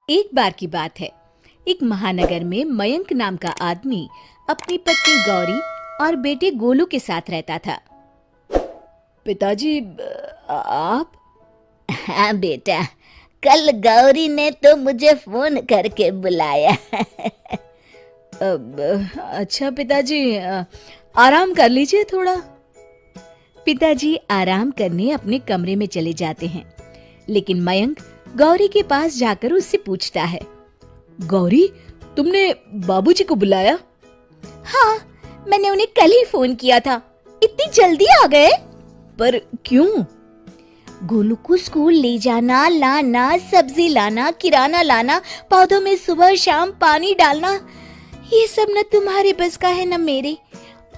एक बार की बात है। एक महानगर में मयंक नाम का आदमी अपनी पत्नी गौरी और बेटे गोलू के साथ रहता था। पिताजी, आप? हाँ बेटा, कल गौरी ने तो मुझे फोन करके बुलाया। अच्छा पिताजी, आराम कर लीजिए थोड़ा। पिताजी आराम करने अपने कमरे में चले जाते हैं, लेकिन मयंक गौरी के पास जाकर उससे पूछता है, गौरी, तुमने बाबूजी को बुलाया? हाँ, मैंने उन्हें कल ही फोन किया था। इतनी जल्दी आ गए? पर क्यों? गोलू को स्कूल ले जाना, लाना, सब्जी लाना, किराना लाना, पौधों में सुबह शाम पानी डालना, ये सब न तुम्हारे बस का है न मेरे।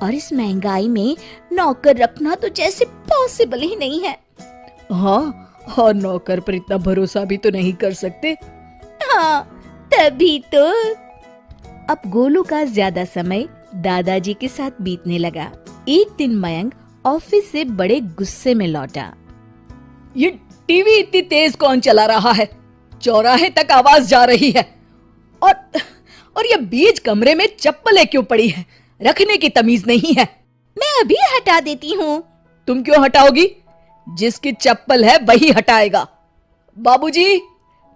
और इस महंगाई में नौकर रखना तो जैसे पॉसिबल ही नहीं है। हाँ, और नौकर पर इतना भरोसा भी तो नहीं कर सकते। हाँ, तभी तो। अब गोलू का ज्यादा समय दादाजी के साथ बीतने लगा। एक दिन मयंक ऑफिस से बड़े गुस्से में लौटा। ये टीवी इतनी तेज कौन चला रहा है? चौराहे तक आवाज जा रही है। और ये बीच कमरे में चप्पलें क्यों पड़ी है? रखने की तमीज नहीं है। मैं अभी हटा देती हूँ। तुम क्यों हटाओगी? जिसकी चप्पल है वही हटाएगा। बाबूजी,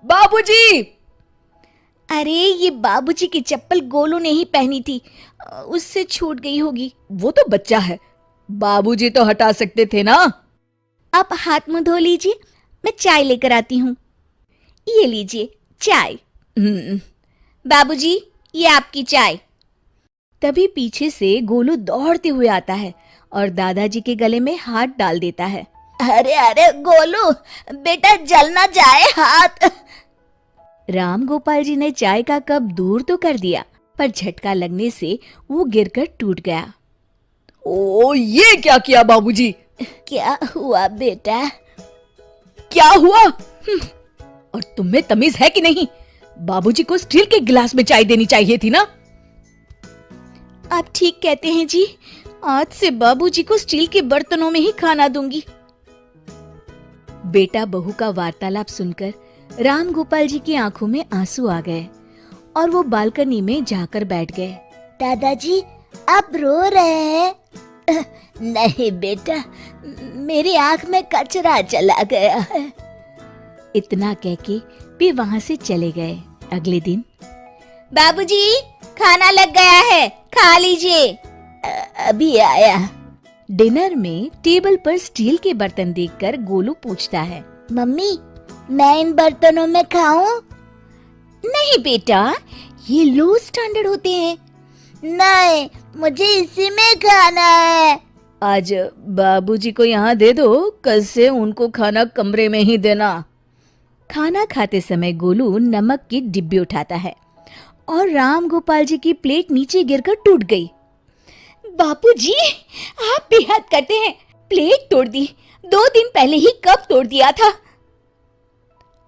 बाबूजी! अरे, ये बाबूजी की चप्पल गोलू ने ही पहनी थी, उससे छूट गई होगी। वो तो बच्चा है, बाबूजी तो हटा सकते थे ना। आप हाथ मुंह धो लीजिए, मैं चाय लेकर आती हूँ। ये लीजिए चाय। बाबूजी, ये आपकी चाय। तभी पीछे से गोलू दौड़ते हुए आता है और दादाजी के गले में हाथ डाल देता है। अरे अरे गोलू, बेटा जल ना जाए हाथ। राम गोपाल जी ने चाय का कप दूर तो कर दिया, पर झटका लगने से वो गिरकर टूट गया। ओ, ये क्या किया बाबूजी? क्या हुआ बेटा? क्या हुआ? और तुम्हें तमीज है कि नहीं? बाबूजी को स्टील के गिलास में चाय देनी चाहिए थी ना। आप ठीक कहते हैं जी, आज से बाबूजी को स्टील के बर्तनों में ही खाना दूंगी। बेटा बहू का वार्तालाप सुनकर राम गोपाल जी की आंखों में आंसू आ गए और वो बालकनी में जाकर बैठ गए। दादाजी, आप रो रहे हैं? नहीं बेटा, मेरी आंख में कचरा चला गया है। इतना कह के वे वहां से चले गए। अगले दिन, बाबूजी, खाना लग गया है, खा लीजिए। अभी आया। डिनर में टेबल पर स्टील के बर्तन देखकर गोलू पूछता है, मम्मी, मैं इन बर्तनों में खाऊं? नहीं बेटा, ये लो स्टैंडर्ड होते हैं। नहीं, मुझे इसी में खाना है। आज बाबूजी को यहाँ दे दो, कल से उनको खाना कमरे में ही देना। खाना खाते समय गोलू नमक की डिब्बी उठाता है और राम गोपाल जी की प्लेट नीचे गिरकर टूट गई। बापूजी, आप भी हद करते हैं। प्लेट तोड़ दी, 2 दिन पहले ही कब तोड़ दिया था।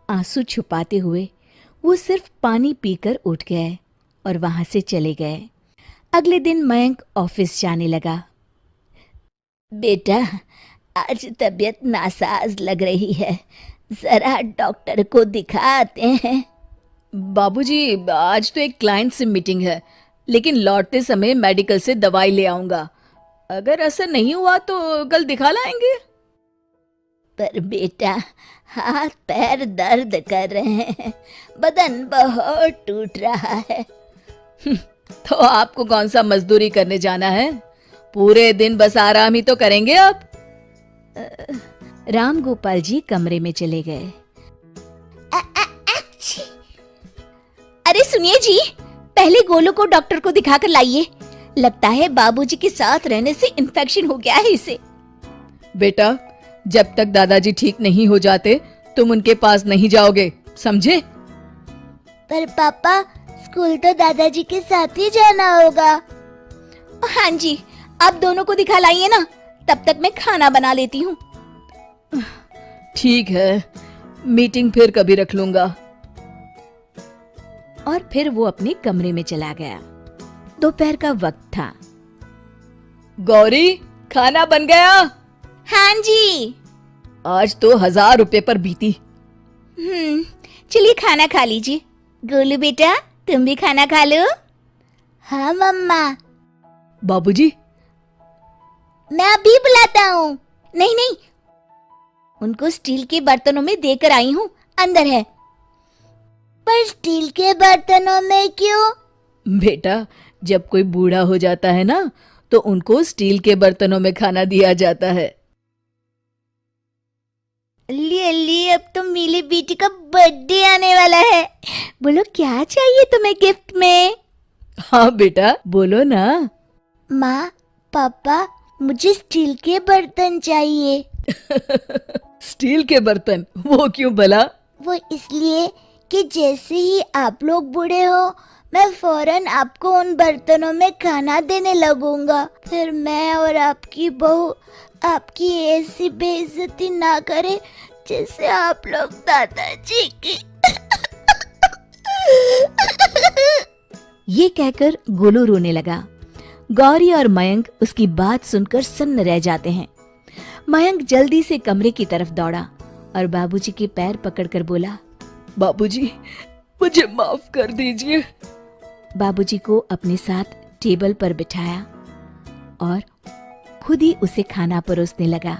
आंसू छुपाते हुए वो सिर्फ पानी पीकर उठ गए और वहां से चले गए। अगले दिन मयंक ऑफिस जाने लगा। बेटा, आज तबीयत नासाज लग रही है, जरा डॉक्टर को दिखाते हैं। बाबूजी, आज तो एक क्लाइंट से मीटिंग है, लेकिन लौटते समय मेडिकल से दवाई ले आऊंगा। अगर असर नहीं हुआ तो कल दिखा लाएंगे। पर बेटा, हाथ पैर दर्द कर रहे हैं, बदन बहुत टूट रहा है। तो आपको कौन सा मजदूरी करने जाना है? पूरे दिन बस आराम ही तो करेंगे आप। राम गोपाल जी कमरे में चले गए। अरे सुनिए जी, पहले गोलू को डॉक्टर को दिखाकर लाइए। लगता है बाबूजी के साथ रहने से इन्फेक्शन हो गया है इसे। बेटा, जब तक दादाजी ठीक नहीं हो जाते तुम उनके पास नहीं जाओगे, समझे? पर पापा, स्कूल तो दादाजी के साथ ही जाना होगा। हाँ जी, आप दोनों को दिखा लाइए ना, तब तक मैं खाना बना लेती हूँ। ठीक है, मीटिंग फिर कभी रख लूंगा। और फिर वो अपने कमरे में चला गया। दोपहर का वक्त था। गौरी, खाना बन गया? हाँ जी। आज तो 1000 रुपए पर बीती। चलिए खाना खा लीजिए। गोलू बेटा, तुम भी खाना खा लो। हाँ मम्मा। बाबूजी, मैं अभी बुलाता हूँ। नहीं नहीं, उनको स्टील के बर्तनों में देकर आई हूँ, अंदर है। पर स्टील के बर्तनों में क्यों? बेटा, जब कोई बूढ़ा हो जाता है ना, तो उनको स्टील के बर्तनों में खाना दिया जाता है। अल्ली, अब तो मेरी बेटी का बर्थडे आने वाला है। बोलो क्या चाहिए तुम्हें गिफ्ट में? हाँ बेटा, बोलो ना। माँ, पापा, मुझे स्टील के बर्तन चाहिए। स्टील के बर्तन? वो क्यों भला? वो इसलिए कि जैसे ही आप लोग बूढ़े हो, मैं फौरन आपको उन बर्तनों में खाना देने लगूंगा। फिर मैं और आपकी बहू आपकी ऐसी बेइज्जती ना करे जैसे आप लोग दादाजी की। ये कहकर गोलू रोने लगा। गौरी और मयंक उसकी बात सुनकर सन्न रह जाते हैं। मयंक जल्दी से कमरे की तरफ दौड़ा और बाबूजी के पैर पकड़कर बोला, बाबूजी, मुझे माफ कर दीजिए। बाबूजी को अपने साथ टेबल पर बिठाया और खुद ही उसे खाना परोसने लगा।